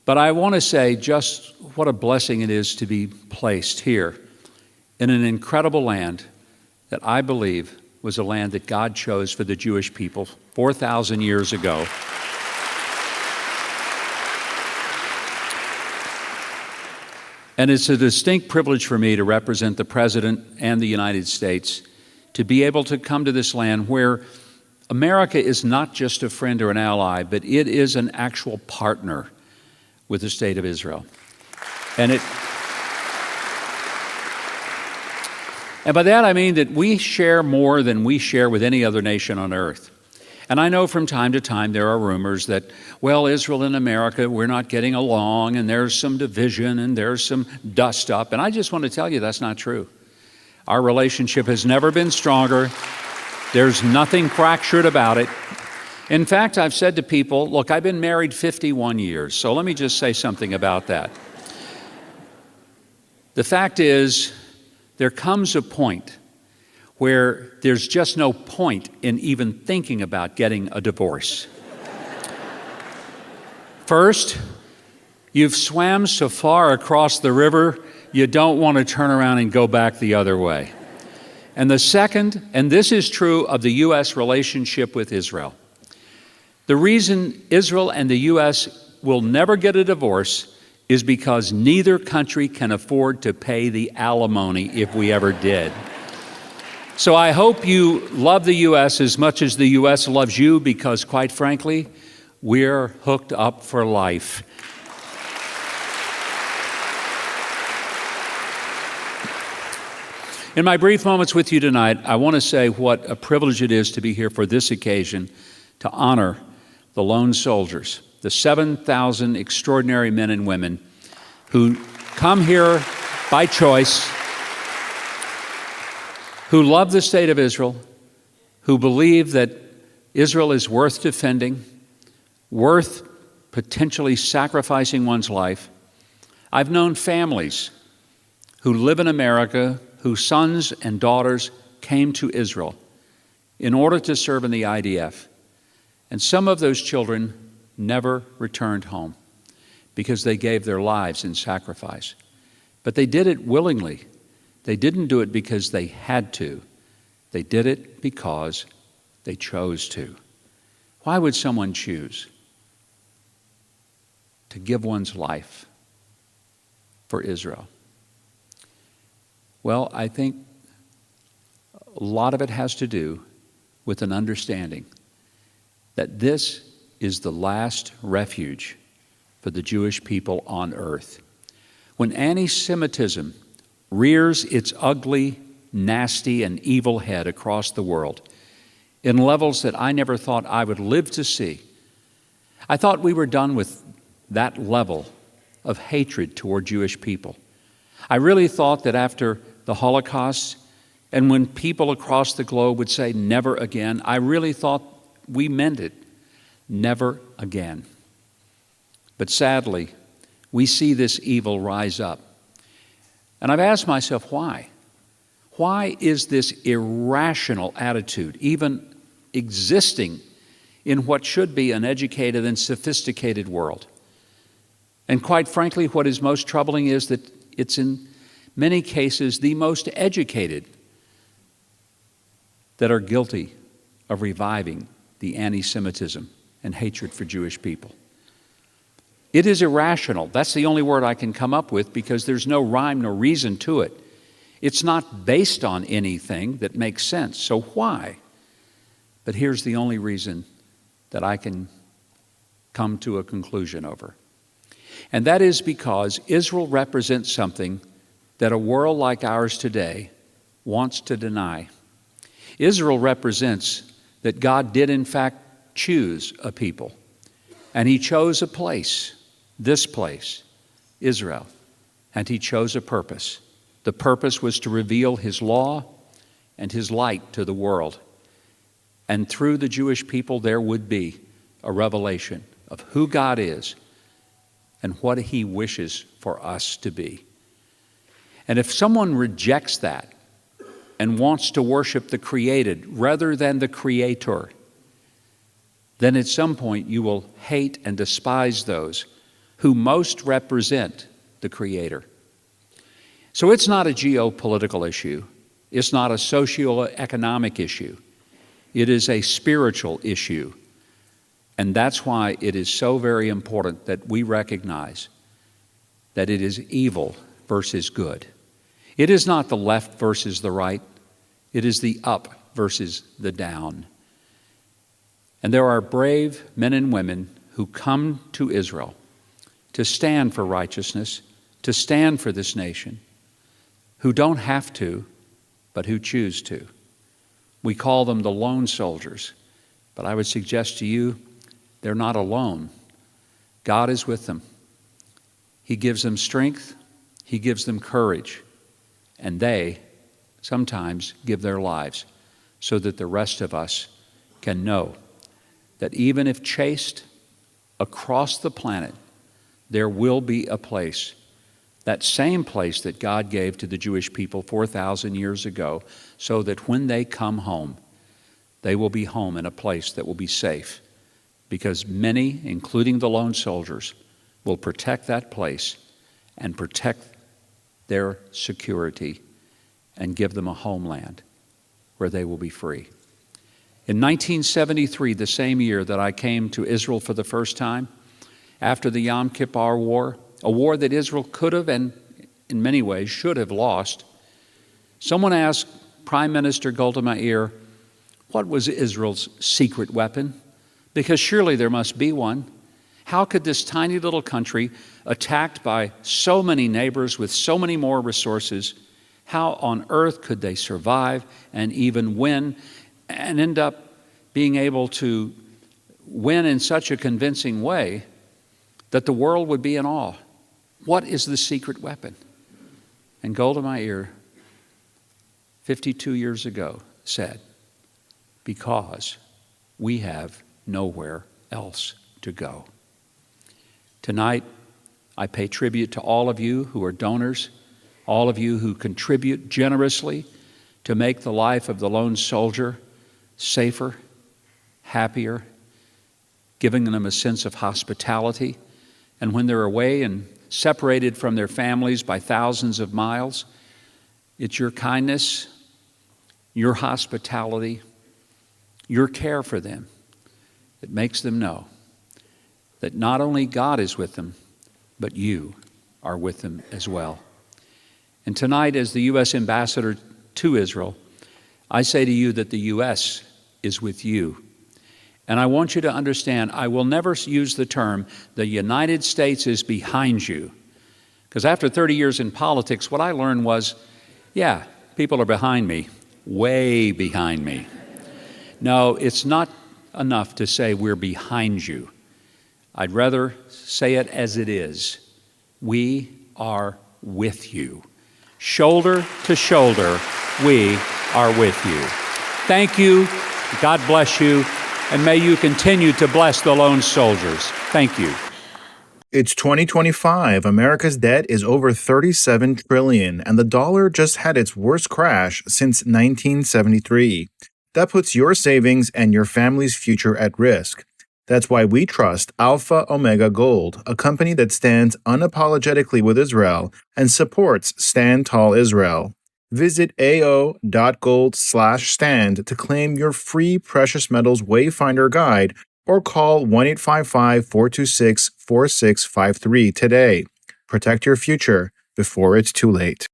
But I want to say just what a blessing it is to be placed here in an incredible land that I believe was a land that God chose for the Jewish people 4,000 years ago. And it's a distinct privilege for me to represent the President and the United States, to be able to come to this land where America is not just a friend or an ally, but it is an actual partner with the state of Israel. And by that I mean that we share more than we share with any other nation on earth. And I know from time to time there are rumors that, well, Israel and America, we're not getting along, and there's some division, and there's some dust up. And I just want to tell you that's not true. Our relationship has never been stronger. There's nothing fractured about it. In fact, I've said to people, look, I've been married 51 years, so let me just say something about that. The fact is, there comes a point where there's just no point in even thinking about getting a divorce. First, you've swam so far across the river, you don't want to turn around and go back the other way. And the second, and this is true of the U.S. relationship with Israel, the reason Israel and the U.S. will never get a divorce is because neither country can afford to pay the alimony if we ever did. So I hope you love the U.S. as much as the U.S. loves you, because quite frankly, we're hooked up for life. In my brief moments with you tonight, I want to say what a privilege it is to be here for this occasion to honor the lone soldiers, the 7,000 extraordinary men and women who come here by choice, who love the state of Israel, who believe that Israel is worth defending, worth potentially sacrificing one's life. I've known families who live in America whose sons and daughters came to Israel in order to serve in the IDF. And some of those children never returned home because they gave their lives in sacrifice. But they did it willingly. They didn't do it because they had to. They did it because they chose to. Why would someone choose to give one's life for Israel? Well, I think a lot of it has to do with an understanding that this is the last refuge for the Jewish people on earth. When anti-Semitism rears its ugly, nasty, and evil head across the world in levels that I never thought I would live to see, I thought we were done with that level of hatred toward Jewish people. I really thought that after the Holocaust, and when people across the globe would say never again, I really thought we meant it, never again. But sadly, we see this evil rise up. And I've asked myself, why? Why is this irrational attitude even existing in what should be an educated and sophisticated world? And quite frankly, what is most troubling is that it's in many cases the most educated that are guilty of reviving the anti-Semitism and hatred for Jewish people. It is irrational. That's the only word I can come up with, because there's no rhyme nor reason to it. It's not based on anything that makes sense. So why? But here's the only reason that I can come to a conclusion over. And that is because Israel represents something that a world like ours today wants to deny. Israel represents that God did in fact choose a people, and He chose a place, this place, Israel, and He chose a purpose. The purpose was to reveal His law and His light to the world. And through the Jewish people there would be a revelation of who God is and what He wishes for us to be. And if someone rejects that and wants to worship the created rather than the Creator, then at some point you will hate and despise those who most represent the Creator. So it's not a geopolitical issue. It's not a socio-economic issue. It is a spiritual issue. And that's why it is so very important that we recognize that it is evil versus good. It is not the left versus the right. It is the up versus the down. And there are brave men and women who come to Israel to stand for righteousness, to stand for this nation, who don't have to, but who choose to. We call them the lone soldiers, but I would suggest to you, they're not alone. God is with them. He gives them strength, He gives them courage, and they sometimes give their lives so that the rest of us can know that even if chased across the planet, there will be a place, that same place that God gave to the Jewish people 4,000 years ago, so that when they come home, they will be home in a place that will be safe, because many, including the lone soldiers, will protect that place and protect their security and give them a homeland where they will be free. In 1973, the same year that I came to Israel for the first time, after the Yom Kippur War, a war that Israel could have and in many ways should have lost, someone asked Prime Minister Golda Meir, what was Israel's secret weapon? Because surely there must be one. How could this tiny little country, attacked by so many neighbors with so many more resources, how on earth could they survive and even win and end up being able to win in such a convincing way that the world would be in awe? What is the secret weapon? And Golda Meir, 52 years ago, said, because we have nowhere else to go. Tonight, I pay tribute to all of you who are donors, all of you who contribute generously to make the life of the lone soldier safer, happier, giving them a sense of hospitality. And when they're away and separated from their families by thousands of miles, it's your kindness, your hospitality, your care for them that makes them know that not only God is with them, but you are with them as well. And tonight, as the U.S. ambassador to Israel, I say to you that the U.S. is with you. And I want you to understand, I will never use the term, the United States is behind you. Because after 30 years in politics, what I learned was, yeah, people are behind me, way behind me. No, it's not enough to say we're behind you. I'd rather say it as it is. We are with you. Shoulder to shoulder, we are with you. Thank you. God bless you. And may you continue to bless the lone soldiers. Thank you. It's 2025. America's debt is over $37 trillion, and the dollar just had its worst crash since 1973. That puts your savings and your family's future at risk. That's why we trust Alpha Omega Gold, a company that stands unapologetically with Israel and supports Stand Tall Israel. Visit ao.gold/stand to claim your free precious metals wayfinder guide or call 1-855-426-4653 today. Protect your future before it's too late.